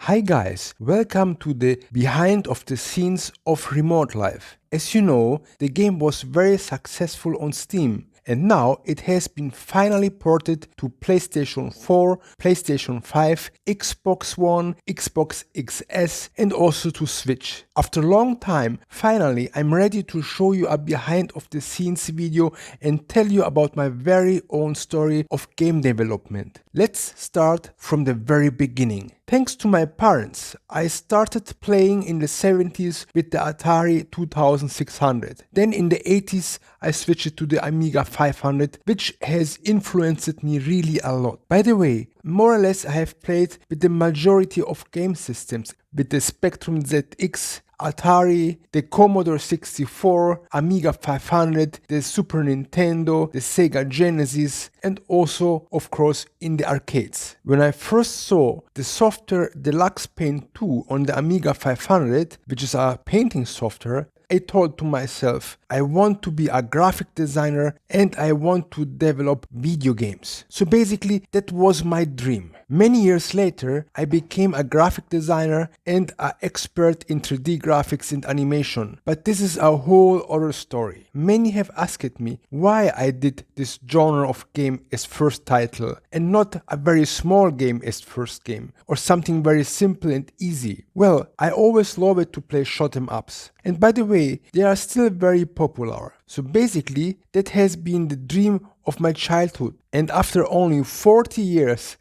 Hi guys, welcome to the behind of the scenes of Remote Life. As you know, the game was very successful on Steam and now it has been finally ported to PlayStation 4, PlayStation 5, Xbox One, Xbox XS and also to Switch. After a long time, finally I'm ready to show you a behind of the scenes video and tell you about my very own story of game development. Let's start from the very beginning. Thanks to my parents, I started playing in the 70s with the Atari 2600. Then in the 80s, I switched to the Amiga 500, which has influenced me really a lot. By the way, more or less I have played with the majority of game systems, with the Spectrum ZX, Atari, the Commodore 64, Amiga 500, the Super Nintendo, the Sega Genesis, and also, of course, in the arcades. When I first saw the software Deluxe Paint 2 on the Amiga 500, which is a painting software, I thought to myself, I want to be a graphic designer and I want to develop video games. So basically, that was my dream. Many years later, I became a graphic designer and an expert in 3D graphics and animation. But this is a whole other story. Many have asked me why I did this genre of game as first title and not a very small game as first game or something very simple and easy. Well, I always loved to play shot 'em ups. And by the way, they are still very popular. So basically, that has been the dream of my childhood. And after only 40 years,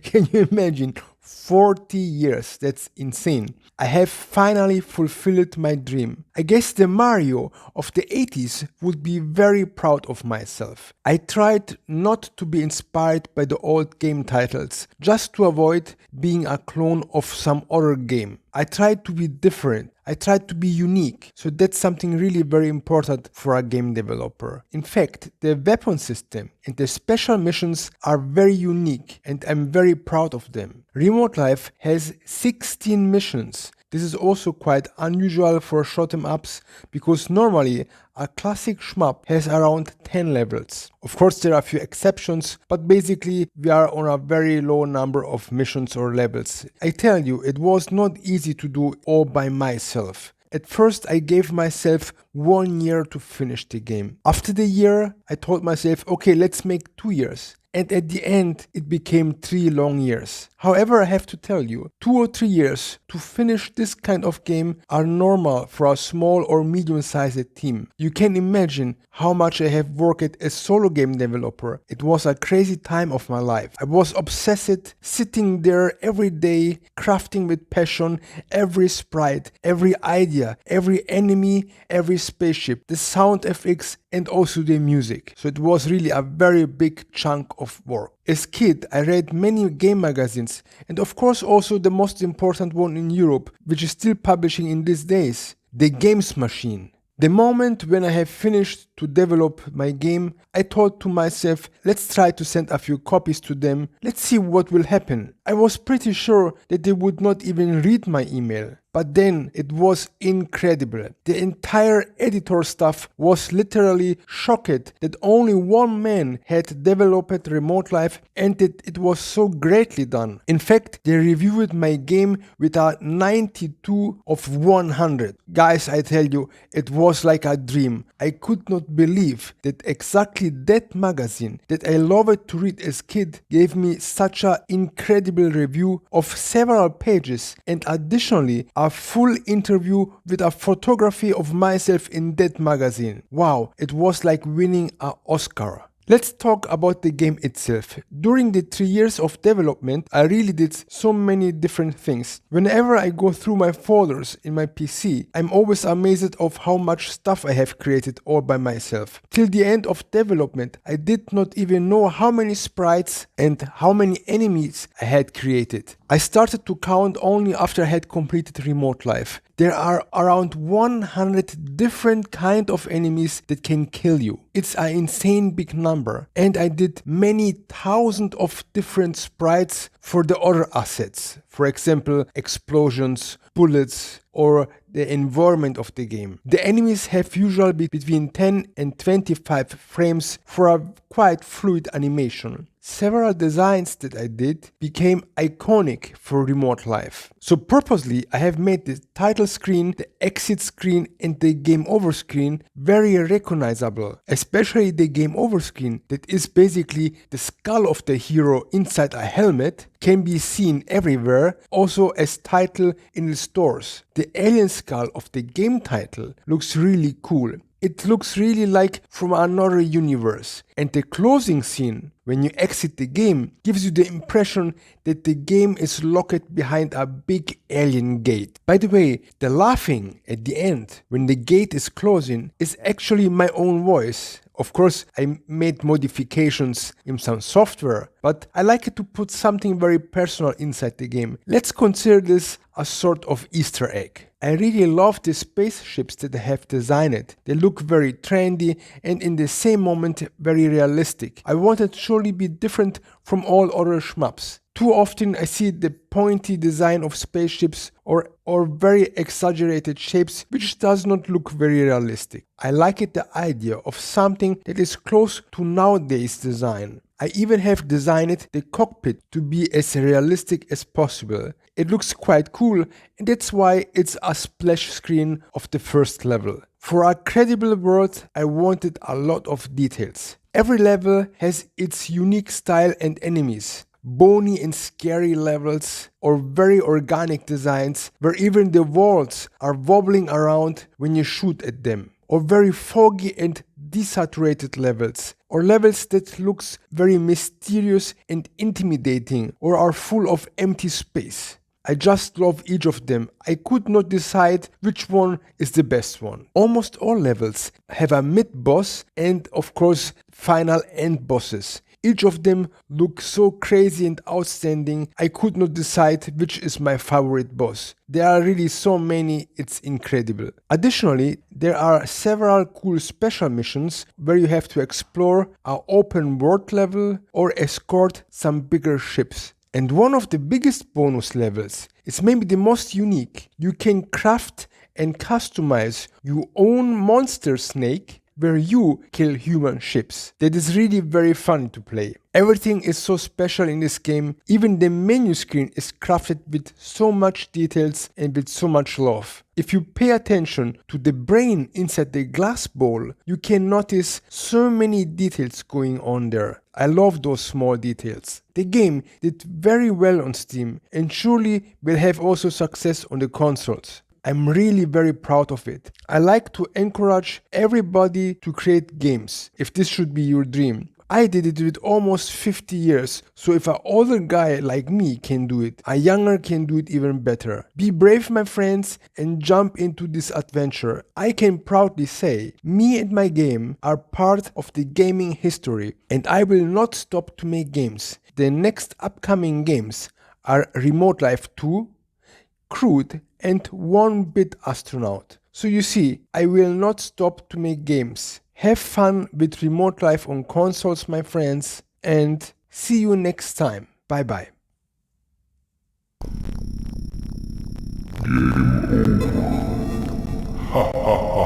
can you imagine? 40 years, that's insane. I have finally fulfilled my dream. I guess the Mario of the 80s would be very proud of myself. I tried not to be inspired by the old game titles, just to avoid being a clone of some other game. I tried to be different. I tried to be unique. So that's something really very important for a game developer. In fact, the weapon system and the special missions are very unique and I'm very proud of them. Remote Life has 16 missions. This is also quite unusual for shot 'em ups because normally a classic shmup has around 10 levels. Of course there are a few exceptions, but basically we are on a very low number of missions or levels. I tell you, it was not easy to do all by myself. At first I gave myself 1 year to finish the game. After the year I told myself, okay, let's make 2 years. And at the end, it became 3 long years. However, I have to tell you, 2 or 3 years to finish this kind of game are normal for a small or medium-sized team. You can imagine how much I have worked as solo game developer. It was a crazy time of my life. I was obsessed, sitting there every day, crafting with passion every sprite, every idea, every enemy, every spaceship, the sound effects, and also the music. So it was really a very big chunk of work. As kid, I read many game magazines and of course also the most important one in Europe, which is still publishing in these days, The Games Machine. The moment when I have finished to develop my game, I thought to myself, let's try to send a few copies to them, let's see what will happen. I was pretty sure that they would not even read my email. But then it was incredible. The entire editor staff was literally shocked that only one man had developed Remote Life and that it was so greatly done. In fact, they reviewed my game with a 92 of 100. Guys, I tell you, it was like a dream. I could not believe that exactly that magazine that I loved to read as kid gave me such an incredible review of several pages and additionally a full interview with a photography of myself in that magazine. Wow, it was like winning an Oscar. Let's talk about the game itself. During the 3 years of development, I really did so many different things. Whenever I go through my folders in my PC, I'm always amazed of how much stuff I have created all by myself. Till the end of development, I did not even know how many sprites and how many enemies I had created. I started to count only after I had completed Remote Life. There are around 100 different kind of enemies that can kill you. It's an insane big number. And I did many thousands of different sprites for the other assets. For example, explosions, bullets, or the environment of the game. The enemies have usually between 10 and 25 frames for a quite fluid animation. Several designs that I did became iconic for Remote Life. So purposely I have made the title screen, the exit screen and the game over screen very recognizable. Especially the game over screen, that is basically the skull of the hero inside a helmet, can be seen everywhere, also as title in the stores. The alien skull of the game title looks really cool. It looks really like from another universe. And the closing scene, when you exit the game, gives you the impression that the game is locked behind a big alien gate. By the way, the laughing at the end, when the gate is closing, is actually my own voice. Of course, I made modifications in some software, but I like it to put something very personal inside the game. Let's consider this a sort of Easter egg. I really love the spaceships that I have designed. They look very trendy and in the same moment very realistic. I wanted to surely be different from all other shmups. Too often I see the pointy design of spaceships or very exaggerated shapes which does not look very realistic. I like it the idea of something that is close to nowadays design. I even have designed the cockpit to be as realistic as possible. It looks quite cool and that's why it's a splash screen of the first level. For a credible world, I wanted a lot of details. Every level has its unique style and enemies. Bony and scary levels or very organic designs where even the walls are wobbling around when you shoot at them, or very foggy and desaturated levels, or levels that looks very mysterious and intimidating or are full of empty space. I just love each of them. I could not decide which one is the best one. Almost all levels have a mid-boss and of course final end bosses. Each of them looks so crazy and outstanding, I could not decide which is my favorite boss. There are really so many, it's incredible. Additionally, there are several cool special missions where you have to explore an open world level or escort some bigger ships. And one of the biggest bonus levels is maybe the most unique. You can craft and customize your own monster snake where you kill human ships. That is really very fun to play. Everything is so special in this game. Even the menu screen is crafted with so much details and with so much love. If you pay attention to the brain inside the glass bowl, you can notice so many details going on there. I love those small details. The game did very well on Steam and surely will have also success on the consoles. I'm really very proud of it. I like to encourage everybody to create games, if this should be your dream. I did it with almost 50 years, so if an older guy like me can do it, a younger can do it even better. Be brave, my friends, and jump into this adventure. I can proudly say, me and my game are part of the gaming history, and I will not stop to make games. The next upcoming games are Remote Life 2, Crude, and 1-Bit Astronaut. So you see, I will not stop to make games. Have fun with Remote Life on consoles, my friends, and see you next time. Bye bye. Game over. Ha ha ha.